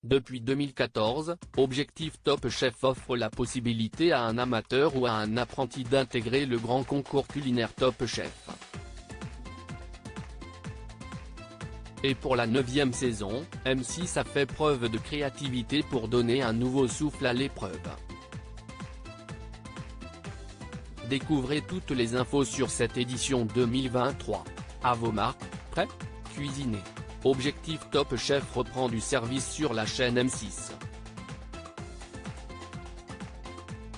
Depuis 2014, Objectif Top Chef offre la possibilité à un amateur ou à un apprenti d'intégrer le grand concours culinaire Top Chef. Et pour la 9e saison, M6 a fait preuve de créativité pour donner un nouveau souffle à l'épreuve. Découvrez toutes les infos sur cette édition 2023. À vos marques, prêts ? Cuisinez. Objectif Top Chef reprend du service sur la chaîne M6.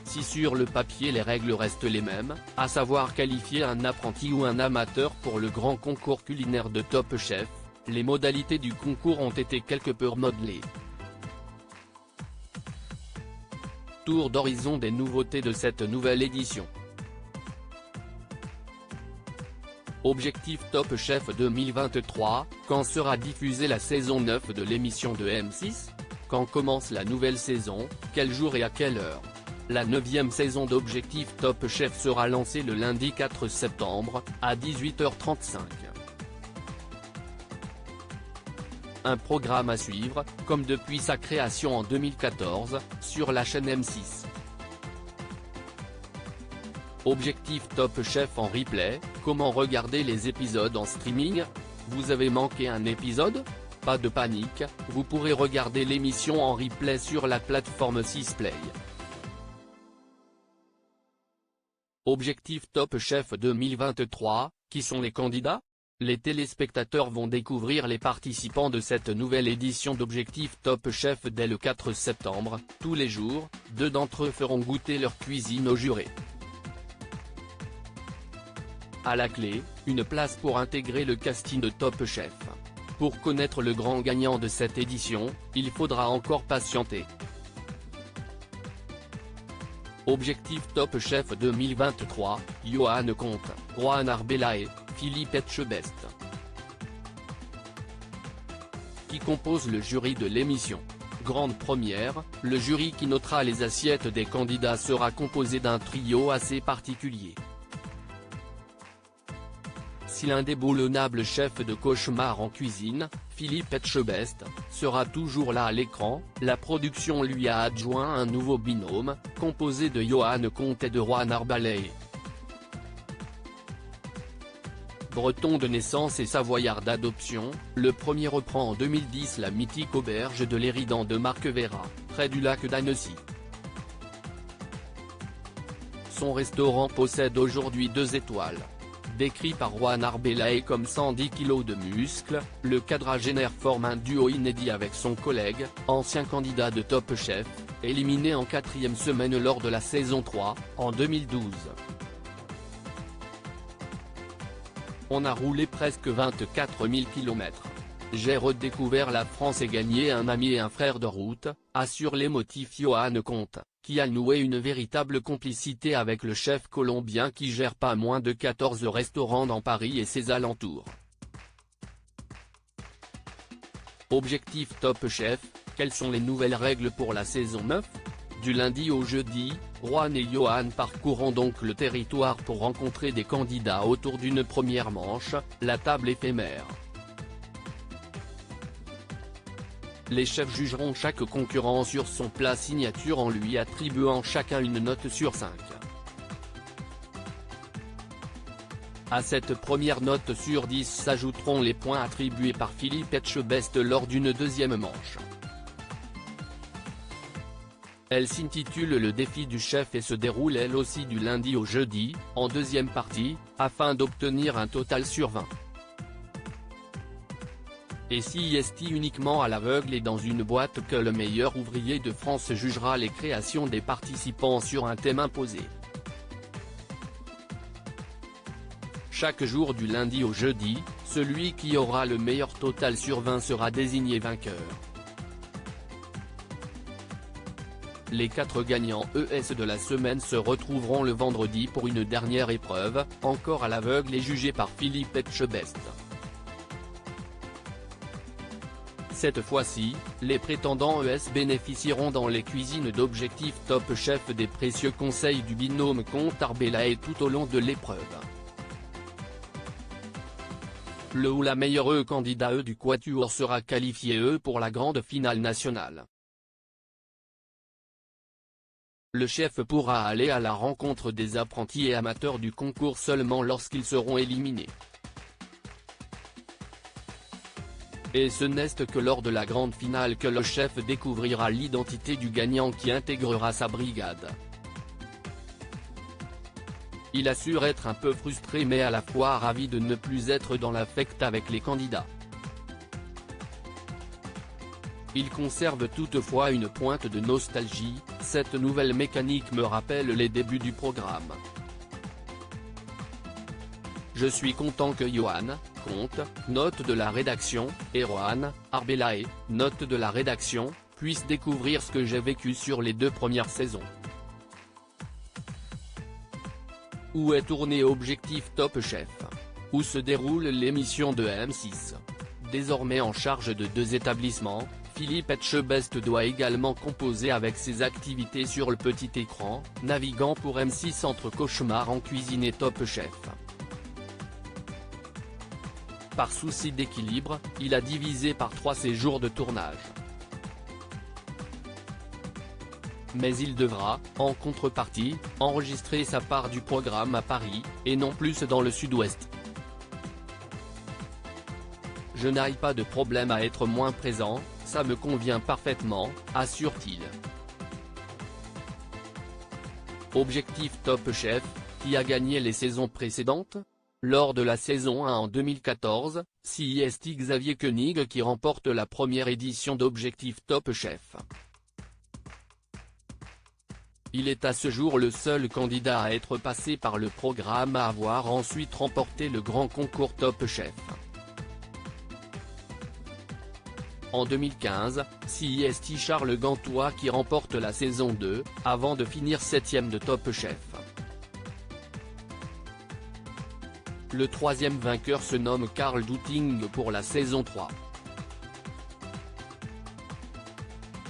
Si sur le papier les règles restent les mêmes, à savoir qualifier un apprenti ou un amateur pour le grand concours culinaire de Top Chef, les modalités du concours ont été quelque peu remodelées. Tour d'horizon des nouveautés de cette nouvelle édition. Objectif Top Chef 2023, quand sera diffusée la saison 9 de l'émission de M6 ? Quand commence la nouvelle saison, quel jour et à quelle heure ? La 9e saison d'Objectif Top Chef sera lancée le lundi 4 septembre, à 18h35. Un programme à suivre, comme depuis sa création en 2014, sur la chaîne M6. Objectif Top Chef en replay, comment regarder les épisodes en streaming ? Vous avez manqué un épisode ? Pas de panique, vous pourrez regarder l'émission en replay sur la plateforme 6play. Objectif Top Chef 2023, qui sont les candidats ? Les téléspectateurs vont découvrir les participants de cette nouvelle édition d'Objectif Top Chef dès le 4 septembre, tous les jours, 2 d'entre eux feront goûter leur cuisine aux jurés. À la clé, une place pour intégrer le casting de Top Chef. Pour connaître le grand gagnant de cette édition, il faudra encore patienter. Objectif Top Chef 2023, Johan Comte, Juan Arbelae, Philippe Etchebest. Qui compose le jury de l'émission ? Grande première, le jury qui notera les assiettes des candidats sera composé d'un trio assez particulier. Si l'indéboulonnable chef de cauchemar en cuisine, Philippe Etchebest, sera toujours là à l'écran, la production lui a adjoint un nouveau binôme, composé de Johan Comte et de Juan Arbelae. Breton de naissance et savoyard d'adoption, le premier reprend en 2010 la mythique auberge de l'Éridan de Marquevera, près du lac d'Annecy. Son restaurant possède aujourd'hui 2 étoiles. Décrit par Juan Arbelae comme 110 kg de muscles, le quadragénaire forme un duo inédit avec son collègue, ancien candidat de Top Chef, éliminé en 4e semaine lors de la saison 3, en 2012. On a roulé presque 24 000 km. J'ai redécouvert la France et gagné un ami et un frère de route, assure l'émotif Johan Comte, qui a noué une véritable complicité avec le chef colombien qui gère pas moins de 14 restaurants dans Paris et ses alentours. Objectif Top Chef, quelles sont les nouvelles règles pour la saison 9 ? Du lundi au jeudi, Juan et Johan parcourront donc le territoire pour rencontrer des candidats autour d'une première manche, la table éphémère. Les chefs jugeront chaque concurrent sur son plat signature en lui attribuant chacun une note sur 5. À cette première note sur 10 s'ajouteront les points attribués par Philippe Etchebest lors d'une deuxième manche. Elle s'intitule Le défi du chef et se déroule elle aussi du lundi au jeudi, en deuxième partie, afin d'obtenir un total sur 20. Et si est uniquement à l'aveugle et dans une boîte que le meilleur ouvrier de France jugera les créations des participants sur un thème imposé. Chaque jour du lundi au jeudi, celui qui aura le meilleur total sur 20 sera désigné vainqueur. Les 4 gagnants ES de la semaine se retrouveront le vendredi pour une dernière épreuve, encore à l'aveugle et jugée par Philippe Etchebest. Cette fois-ci, les prétendants ES bénéficieront dans les cuisines d'Objectif Top Chef des précieux conseils du binôme Comte Arbelae tout au long de l'épreuve. le ou la meilleure candidat du quatuor sera qualifié pour la grande finale nationale. Le chef pourra aller à la rencontre des apprentis et amateurs du concours seulement lorsqu'ils seront éliminés. Et ce n'est que lors de la grande finale que le chef découvrira l'identité du gagnant qui intégrera sa brigade. Il assure être un peu frustré mais à la fois ravi de ne plus être dans l'affect avec les candidats. Il conserve toutefois une pointe de nostalgie, cette nouvelle mécanique me rappelle les débuts du programme. Je suis content que Johan, Comte, note de la rédaction, et Rohan, Arbelae, note de la rédaction, puissent découvrir ce que j'ai vécu sur les 2 premières saisons. Où est tourné Objectif Top Chef? Où se déroule l'émission de M6? Désormais en charge de 2 établissements, Philippe Etchebest doit également composer avec ses activités sur le petit écran, naviguant pour M6 entre Cauchemar en cuisine et Top Chef. Par souci d'équilibre, il a divisé par 3 ses jours de tournage. Mais il devra, en contrepartie, enregistrer sa part du programme à Paris, et non plus dans le sud-ouest. Je n'ai pas de problème à être moins présent, ça me convient parfaitement, assure-t-il. Objectif Top Chef, qui a gagné les saisons précédentes? Lors de la saison 1 en 2014, c'est Xavier Koenig qui remporte la première édition d'Objectif Top Chef. Il est à ce jour le seul candidat à être passé par le programme à avoir ensuite remporté le grand concours Top Chef. En 2015, c'est Charles Gantois qui remporte la saison 2, avant de finir 7e de Top Chef. Le 3e vainqueur se nomme Karl Douting pour la saison 3.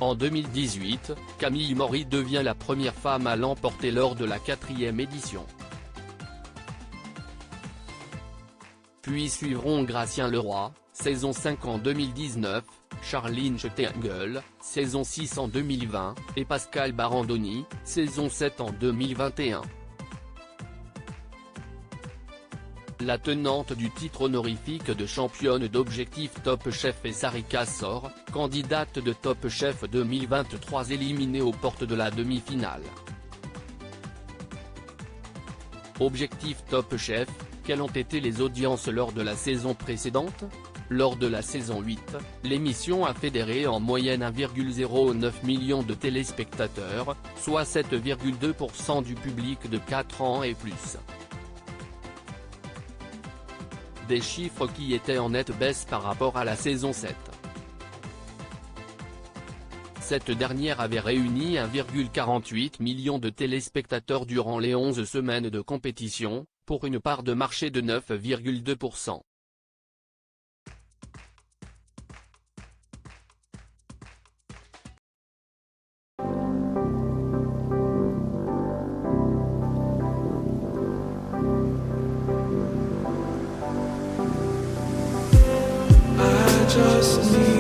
En 2018, Camille Maury devient la première femme à l'emporter lors de la 4e édition. Puis suivront Gracien Leroy, saison 5 en 2019, Charline Chetengel, saison 6 en 2020, et Pascal Barandoni, saison 7 en 2021. La tenante du titre honorifique de championne d'Objectif Top Chef est Sarika Sor, candidate de Top Chef 2023 éliminée aux portes de la demi-finale. Objectif Top Chef, quelles ont été les audiences lors de la saison précédente? Lors de la saison 8, l'émission a fédéré en moyenne 1,09 million de téléspectateurs, soit 7,2% du public de 4 ans et plus. Des chiffres qui étaient en nette baisse par rapport à la saison 7. Cette dernière avait réuni 1,48 million de téléspectateurs durant les 11 semaines de compétition, pour une part de marché de 9,2%. Just need